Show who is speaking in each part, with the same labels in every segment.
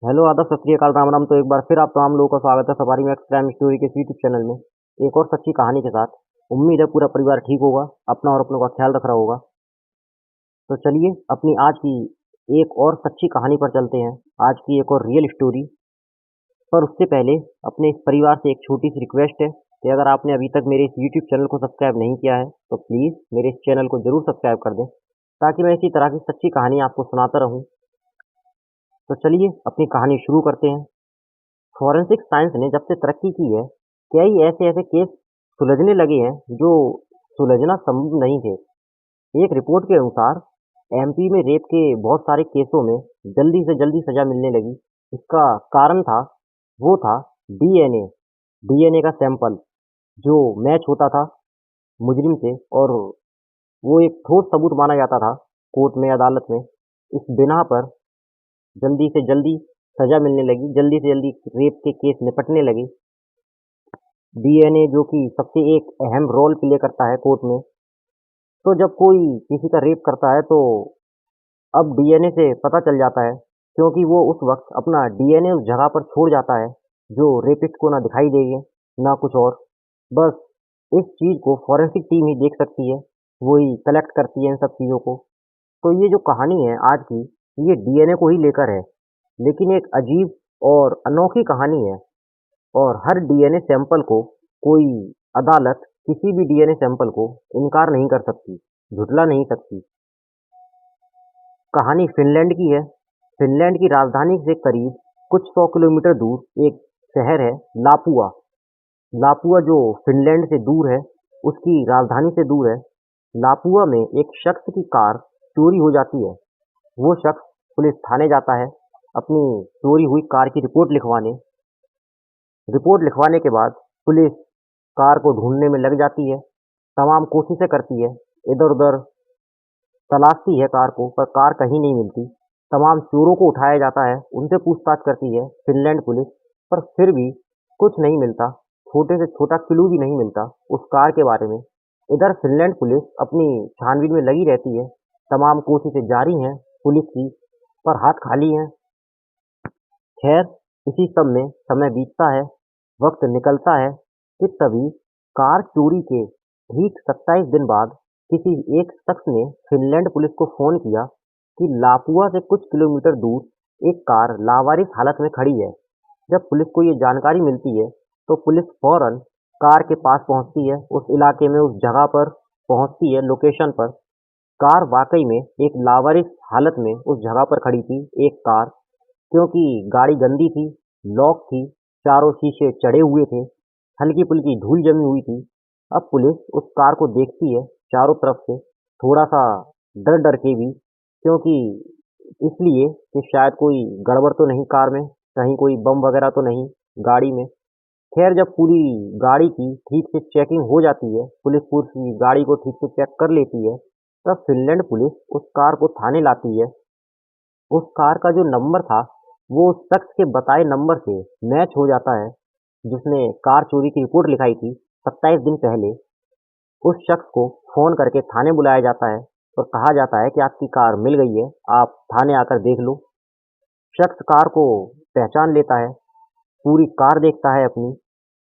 Speaker 1: Hello आदब सत श्री अकाल राम राम। तो एक बार फिर आप तमाम लोगों का स्वागत है सफारी में क्राइम स्टोरी के यूट्यूब चैनल में एक और सच्ची कहानी के साथ। उम्मीद है पूरा परिवार ठीक होगा, अपना और अपनों का ख्याल रख रहा होगा। तो चलिए अपनी आज की एक और सच्ची कहानी पर चलते हैं, आज की एक और रियल स्टोरी। पर उससे पहले अपने इस परिवार से एक छोटी सी रिक्वेस्ट है कि अगर आपने अभी तक मेरे इस यूट्यूब चैनल को सब्सक्राइब नहीं किया है तो प्लीज़ मेरे इस चैनल को ज़रूर सब्सक्राइब कर दें, ताकि मैं इसी तरह की सच्ची कहानी आपको सुनाता रहूं। तो चलिए अपनी कहानी शुरू करते हैं। फॉरेंसिक साइंस ने जब से तरक्की की है, कई ऐसे ऐसे केस सुलझने लगे हैं जो सुलझना संभव नहीं थे। एक रिपोर्ट के अनुसार एमपी में रेप के बहुत सारे केसों में जल्दी से जल्दी सजा मिलने लगी। इसका कारण था, वो था डीएनए। डीएनए का सैंपल जो मैच होता था मुजरिम से, और वो एक ठोस सबूत माना जाता था कोर्ट में, अदालत में। इस बिना पर जल्दी से जल्दी सजा मिलने लगी, जल्दी से जल्दी रेप के केस निपटने लगे। डीएनए जो कि सबसे एक अहम रोल प्ले करता है कोर्ट में। तो जब कोई किसी का रेप करता है तो अब डीएनए से पता चल जाता है, क्योंकि वो उस वक्त अपना डीएनए उस जगह पर छोड़ जाता है जो रेपिस्ट को ना दिखाई देगी ना कुछ और। बस इस चीज़ को फॉरेंसिक टीम ही देख सकती है, वही कलेक्ट करती है इन सब चीज़ों को। तो ये जो कहानी है आज की, ये डीएनए को ही लेकर है, लेकिन एक अजीब और अनोखी कहानी है। और हर डीएनए सैंपल को कोई अदालत किसी भी डीएनए सैंपल को इनकार नहीं कर सकती, झुठला नहीं सकती। कहानी फिनलैंड की है। फिनलैंड की राजधानी से करीब कुछ 100 किलोमीटर दूर एक शहर है, लापुआ। लापुआ जो फिनलैंड से दूर है, उसकी राजधानी से दूर है। लापुआ में एक शख्स की कार चोरी हो जाती है। वो शख्स पुलिस थाने जाता है अपनी चोरी हुई कार की रिपोर्ट लिखवाने। रिपोर्ट लिखवाने के बाद पुलिस कार को ढूंढने में लग जाती है, तमाम कोशिशें करती है, इधर उधर तलाशती है कार को, पर कार कहीं नहीं मिलती। तमाम चोरों को उठाया जाता है, उनसे पूछताछ करती है फिनलैंड पुलिस, पर फिर भी कुछ नहीं मिलता, छोटे से छोटा क्लू भी नहीं मिलता उस कार के बारे में। इधर फिनलैंड पुलिस अपनी छानबीन में लगी रहती है, तमाम कोशिशें जारी हैं पुलिस की, पर हाथ खाली हैं। खैर, इसी सब में समय बीतता है, वक्त निकलता है कि तभी कार चोरी के ठीक 27 दिन बाद किसी एक शख्स ने फिनलैंड पुलिस को फ़ोन किया कि लापुआ से कुछ किलोमीटर दूर एक कार लावारिस हालत में खड़ी है। जब पुलिस को ये जानकारी मिलती है तो पुलिस फौरन कार के पास पहुंचती है, उस इलाके में उस जगह पर पहुंचती है, लोकेशन पर। कार वाकई में एक लावारिस हालत में उस जगह पर खड़ी थी, एक कार, क्योंकि गाड़ी गंदी थी, लॉक थी, चारों शीशे चढ़े हुए थे, हल्की-फुल्की धूल जमी हुई थी। अब पुलिस उस कार को देखती है चारों तरफ से, थोड़ा-सा डर-डर के भी, क्योंकि इसलिए कि शायद कोई गड़बड़ तो नहीं कार में, कहीं कोई बम वगैरह तो नहीं गाड़ी में। खैर, जब पूरी गाड़ी की ठीक से चेकिंग हो जाती है, पुलिस पूरी गाड़ी को ठीक से चेक कर लेती है, तब फिनलैंड पुलिस उस कार को थाने लाती है। उस कार का जो नंबर था, वो उस शख्स के बताए नंबर से मैच हो जाता है, जिसने कार चोरी की रिपोर्ट लिखाई थी 27 दिन पहले। उस शख्स को फ़ोन करके थाने बुलाया जाता है और कहा जाता है कि आपकी कार मिल गई है, आप थाने आकर देख लो। शख्स कार को पहचान लेता है, पूरी कार देखता है अपनी।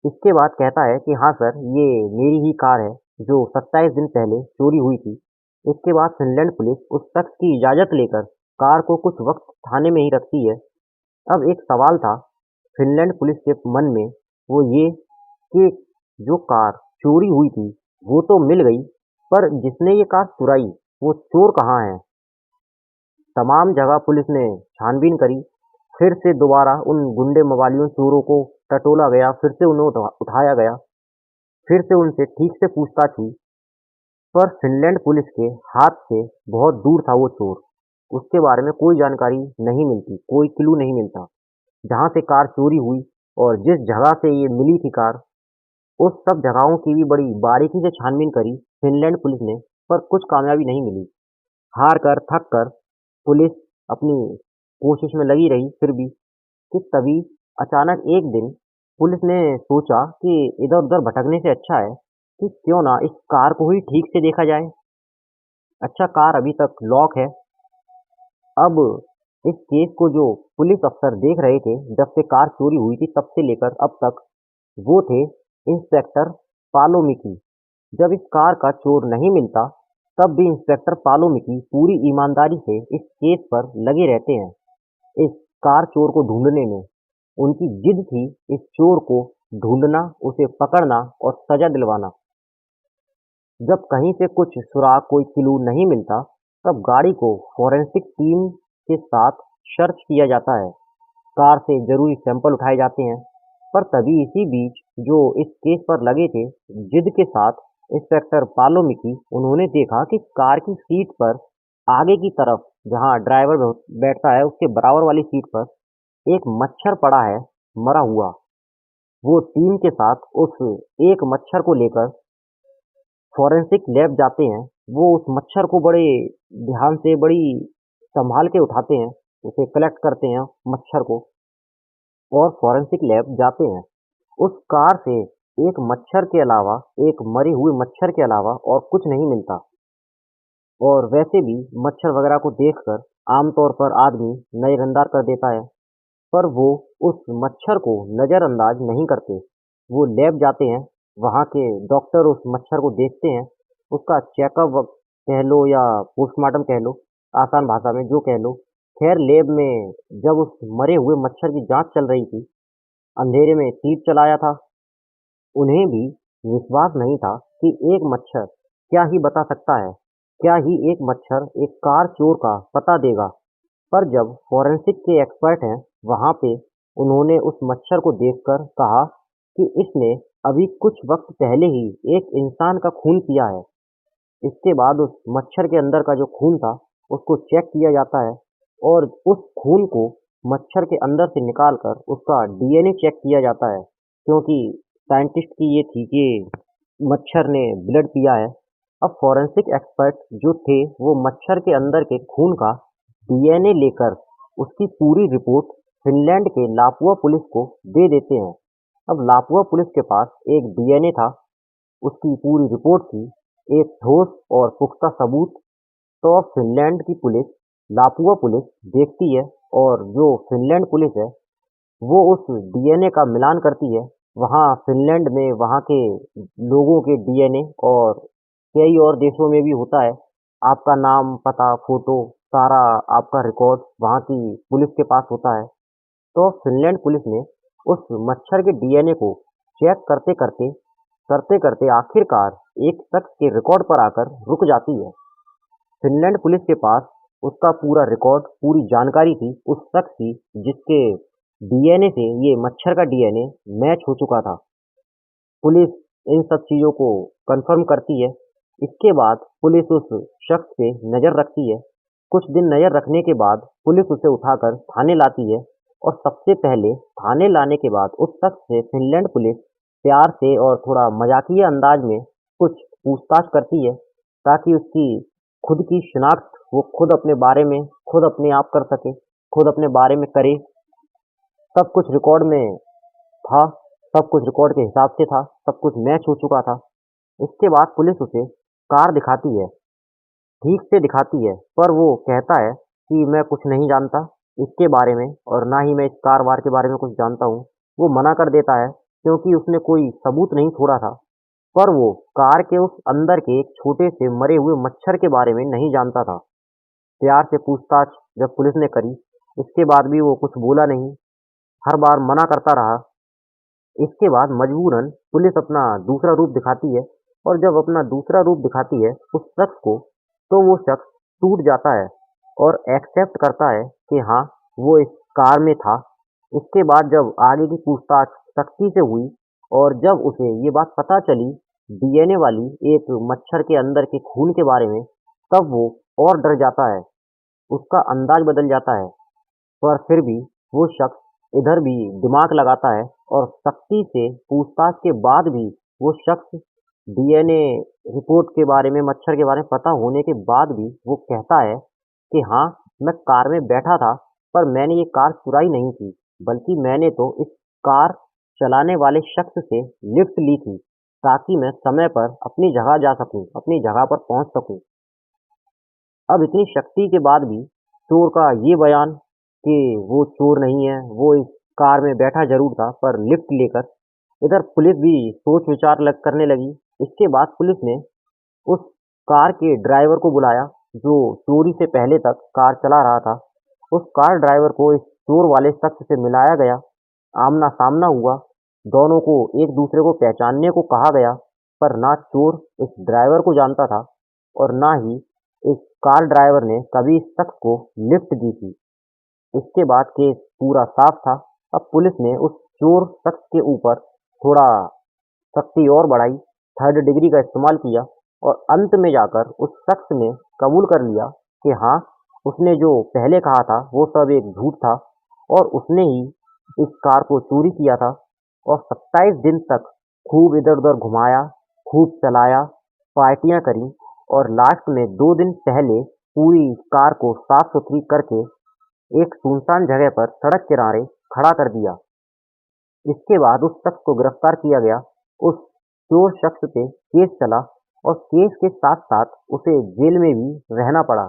Speaker 1: इसके बाद कहता है कि हाँ सर, ये मेरी ही कार है जो 27 दिन पहले चोरी हुई थी। इसके बाद फिनलैंड पुलिस उस शख्स की इजाज़त लेकर कार को कुछ वक्त थाने में ही रखती है। अब एक सवाल था फिनलैंड पुलिस के मन में, वो ये कि जो कार चोरी हुई थी वो तो मिल गई, पर जिसने ये कार चुराई वो चोर कहाँ है। तमाम जगह पुलिस ने छानबीन करी, फिर से दोबारा उन गुंडे मवालियों चोरों को टटोला गया, फिर से उन्हें उठाया गया, फिर से उनसे ठीक से पूछताछ हुई, पर फिनलैंड पुलिस के हाथ से बहुत दूर था वो चोर। उसके बारे में कोई जानकारी नहीं मिलती, कोई क्लू नहीं मिलता। जहाँ से कार चोरी हुई और जिस जगह से ये मिली थी कार, उस सब जगहों की भी बड़ी बारीकी से छानबीन करी फिनलैंड पुलिस ने, पर कुछ कामयाबी नहीं मिली। हार कर, थक कर पुलिस अपनी कोशिश में लगी रही फिर भी, कि तभी अचानक एक दिन पुलिस ने सोचा कि इधर-उधर भटकने से अच्छा है कि क्यों ना इस कार को ही ठीक से देखा जाए। अच्छा, कार अभी तक लॉक है। अब इस केस को जो पुलिस अफसर देख रहे थे जब से कार चोरी हुई थी तब से लेकर अब तक, वो थे इंस्पेक्टर पालोमिकी। जब इस कार का चोर नहीं मिलता तब भी इंस्पेक्टर पालोमिकी पूरी ईमानदारी से इस केस पर लगे रहते हैं, इस कार चोर को ढूंढने में। उनकी जिद थी इस चोर को ढूंढना, उसे पकड़ना और सजा दिलवाना। जब कहीं से कुछ सुराग, कोई क्लू नहीं मिलता तब गाड़ी को फॉरेंसिक टीम के साथ सर्च किया जाता है। कार से जरूरी सैंपल उठाए जाते हैं। पर तभी इसी बीच जो इस केस पर लगे थे जिद के साथ, इंस्पेक्टर पालोमिकी, उन्होंने देखा कि कार की सीट पर आगे की तरफ जहां ड्राइवर बैठता है उसके बराबर वाली सीट पर एक मच्छर पड़ा है, मरा हुआ। वो टीम के साथ उस एक मच्छर को लेकर फॉरेंसिक लैब जाते हैं। वो उस मच्छर को बड़े ध्यान से, बड़ी संभाल के उठाते हैं, उसे कलेक्ट करते हैं मच्छर को, और फॉरेंसिक लैब जाते हैं। उस कार से एक मच्छर के अलावा, एक मरे हुए मच्छर के अलावा और कुछ नहीं मिलता। और वैसे भी मच्छर वगैरह को देखकर आमतौर पर आदमी नजरअंदाज कर देता है, पर वो उस मच्छर को नजरअंदाज नहीं करते। वो लैब जाते हैं, वहाँ के डॉक्टर उस मच्छर को देखते हैं, उसका चेकअप कह लो या पोस्टमार्टम कह लो, आसान भाषा में जो कह लो। खैर, लैब में जब उस मरे हुए मच्छर की जांच चल रही थी, अंधेरे में तीर चलाया था, उन्हें भी विश्वास नहीं था कि एक मच्छर क्या ही बता सकता है, क्या ही एक मच्छर एक कार चोर का पता देगा। पर जब फॉरेंसिक के एक्सपर्ट हैं वहाँ पे, उन्होंने उस मच्छर को देखकर कहा कि इसने अभी कुछ वक्त पहले ही एक इंसान का खून पिया है। इसके बाद उस मच्छर के अंदर का जो खून था उसको चेक किया जाता है, और उस खून को मच्छर के अंदर से निकाल कर उसका डीएनए चेक किया जाता है, क्योंकि साइंटिस्ट की ये थी कि मच्छर ने ब्लड पिया है। अब फॉरेंसिक एक्सपर्ट जो थे वो मच्छर के अंदर के खून का डीएनए लेकर उसकी पूरी रिपोर्ट फिनलैंड के लापुआ पुलिस को दे देते हैं। अब लापुआ पुलिस के पास एक डीएनए था, उसकी पूरी रिपोर्ट थी, एक ठोस और पुख्ता सबूत। तो अब फिनलैंड की पुलिस, लापुआ पुलिस देखती है, और जो फिनलैंड पुलिस है वो उस डीएनए का मिलान करती है। वहाँ फिनलैंड में वहाँ के लोगों के डीएनए, और कई और देशों में भी होता है, आपका नाम, पता, फोटो, सारा आपका रिकॉर्ड वहाँ की पुलिस के पास होता है। तो फिनलैंड पुलिस ने उस मच्छर के डीएनए को चेक करते करते करते करते आखिरकार एक शख्स के रिकॉर्ड पर आकर रुक जाती है। फिनलैंड पुलिस के पास उसका पूरा रिकॉर्ड, पूरी जानकारी थी उस शख्स की जिसके डीएनए से ये मच्छर का डीएनए मैच हो चुका था। पुलिस इन सब चीज़ों को कंफर्म करती है। इसके बाद पुलिस उस शख्स पे नज़र रखती है। कुछ दिन नज़र रखने के बाद पुलिस उसे उठाकर थाने लाती है, और सबसे पहले थाने लाने के बाद उस शख्स से फिनलैंड पुलिस प्यार से और थोड़ा मजाकिया अंदाज में कुछ पूछताछ करती है, ताकि उसकी खुद की शिनाख्त वो खुद अपने बारे में खुद अपने आप कर सके, खुद अपने बारे में करे। सब कुछ रिकॉर्ड में था, सब कुछ रिकॉर्ड के हिसाब से था, सब कुछ मैच हो चुका था। इसके बाद पुलिस उसे कार दिखाती है, ठीक से दिखाती है, पर वो कहता है कि मैं कुछ नहीं जानता इसके बारे में, और ना ही मैं इस कार वार के बारे में कुछ जानता हूँ। वो मना कर देता है क्योंकि उसने कोई सबूत नहीं छोड़ा था। पर वो कार के उस अंदर के एक छोटे से मरे हुए मच्छर के बारे में नहीं जानता था। प्यार से पूछताछ जब पुलिस ने करी, इसके बाद भी वो कुछ बोला नहीं, हर बार मना करता रहा। इसके बाद मजबूरन पुलिस अपना दूसरा रूप दिखाती है, और जब अपना दूसरा रूप दिखाती है उस शख्स को, तो वो शख्स टूट जाता है और एक्सेप्ट करता है कि हाँ, वो इस कार में था। इसके बाद जब आगे की पूछताछ सख्ती से हुई, और जब उसे ये बात पता चली डीएनए वाली एक मच्छर के अंदर के खून के बारे में, तब वो और डर जाता है, उसका अंदाज बदल जाता है। पर फिर भी वो शख्स इधर भी दिमाग लगाता है, और सख्ती से पूछताछ के बाद भी वो शख्स डीएनए रिपोर्ट के बारे में, मच्छर के बारे में पता होने के बाद भी वो कहता है कि हाँ, मैं कार में बैठा था, पर मैंने ये कार चुराई नहीं थी, बल्कि मैंने तो इस कार चलाने वाले शख्स से लिफ्ट ली थी, ताकि मैं समय पर अपनी जगह जा सकूं, अपनी जगह पर पहुंच सकूं। अब इतनी शक्ति के बाद भी चोर का ये बयान कि वो चोर नहीं है, वो इस कार में बैठा ज़रूर था पर लिफ्ट लेकर। इधर पुलिस भी सोच विचार करने लगी। इसके बाद पुलिस ने उस कार के ड्राइवर को बुलाया जो चोरी से पहले तक कार चला रहा था। उस कार ड्राइवर को इस चोर वाले शख्स से मिलाया गया। आमना सामना हुआ। दोनों को एक दूसरे को पहचानने को कहा गया, पर ना चोर इस ड्राइवर को जानता था और ना ही इस कार ड्राइवर ने कभी इस शख्स को लिफ्ट दी थी। इसके बाद केस पूरा साफ था। अब पुलिस ने उस चोर शख्स के ऊपर थोड़ा सख्ती और बढ़ाई, थर्ड डिग्री का इस्तेमाल किया और अंत में जाकर उस शख्स ने कबूल कर लिया कि हाँ, उसने जो पहले कहा था वो सब एक झूठ था और उसने ही इस कार को चोरी किया था और 27 दिन तक खूब इधर-उधर घुमाया, खूब चलाया, पार्टियां करी और लास्ट में 2 दिन पहले पूरी कार को साफ-सुथरी करके एक सुनसान जगह पर सड़क किनारे खड़ा कर दिया। इसके बाद उस शख्स को गिरफ्तार किया गया। उस चोर शख्स पे केस चला और केस के साथ-साथ उसे जेल में भी रहना पड़ा।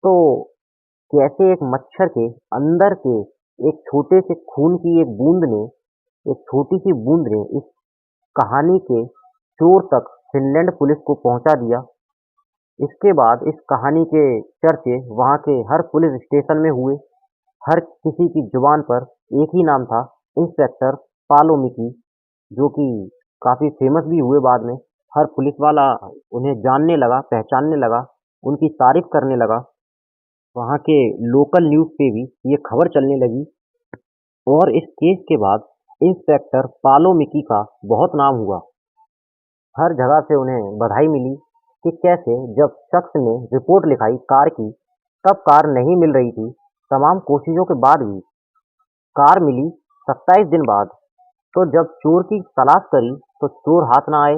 Speaker 1: तो कैसे एक मच्छर के अंदर के एक छोटे से खून की एक छोटी सी बूंद ने इस कहानी के चोर तक फिनलैंड पुलिस को पहुंचा दिया। इसके बाद इस कहानी के चर्चे वहाँ के हर पुलिस स्टेशन में हुए। हर किसी की जुबान पर एक ही नाम था, इंस्पेक्टर पालो मिकी, जो कि काफ़ी फेमस भी हुए बाद में। हर पुलिस वाला उन्हें जानने लगा, पहचानने लगा, उनकी तारीफ करने लगा। वहाँ के लोकल न्यूज़ पे भी ये खबर चलने लगी और इस केस के बाद इंस्पेक्टर पालो मिकी का बहुत नाम हुआ। हर जगह से उन्हें बधाई मिली कि कैसे जब शख्स ने रिपोर्ट लिखाई कार की, तब कार नहीं मिल रही थी। तमाम कोशिशों के बाद भी कार मिली 27 दिन बाद। तो जब चोर की तलाश करी तो चोर हाथ ना आए,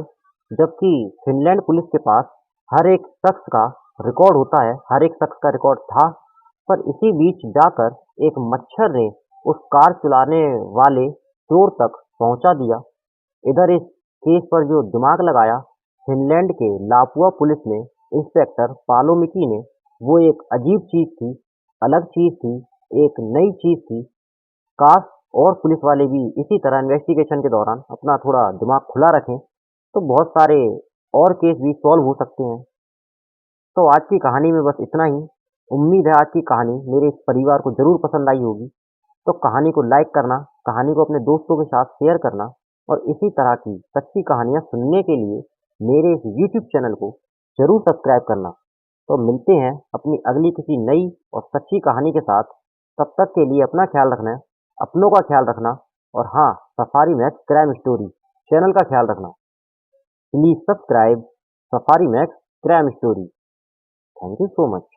Speaker 1: जबकि फिनलैंड पुलिस के पास हर एक शख्स का रिकॉर्ड होता है, हर एक शख्स का रिकॉर्ड था। पर इसी बीच जाकर एक मच्छर ने उस कार चलाने वाले चोर तक पहुंचा दिया। इधर इस केस पर जो दिमाग लगाया फिनलैंड के लापुआ पुलिस ने, इंस्पेक्टर पालोमिकी ने, वो एक अजीब चीज थी, अलग चीज थी, एक नई चीज थी। काश और पुलिस वाले भी इसी तरह इन्वेस्टिगेशन के दौरान अपना थोड़ा दिमाग खुला रखें तो बहुत सारे और केस भी सॉल्व हो सकते हैं। तो आज की कहानी में बस इतना ही। उम्मीद है आज की कहानी मेरे इस परिवार को ज़रूर पसंद आई होगी। तो कहानी को लाइक करना, कहानी को अपने दोस्तों के साथ शेयर करना और इसी तरह की सच्ची कहानियाँ सुनने के लिए मेरे इस यूट्यूब चैनल को ज़रूर सब्सक्राइब करना। तो मिलते हैं अपनी अगली किसी नई और सच्ची कहानी के साथ। तब तक के लिए अपना ख्याल रखना है, अपनों का ख्याल रखना और हाँ, safari max crime story channel का ख्याल रखना। Please subscribe safari max crime story. Thank you so much.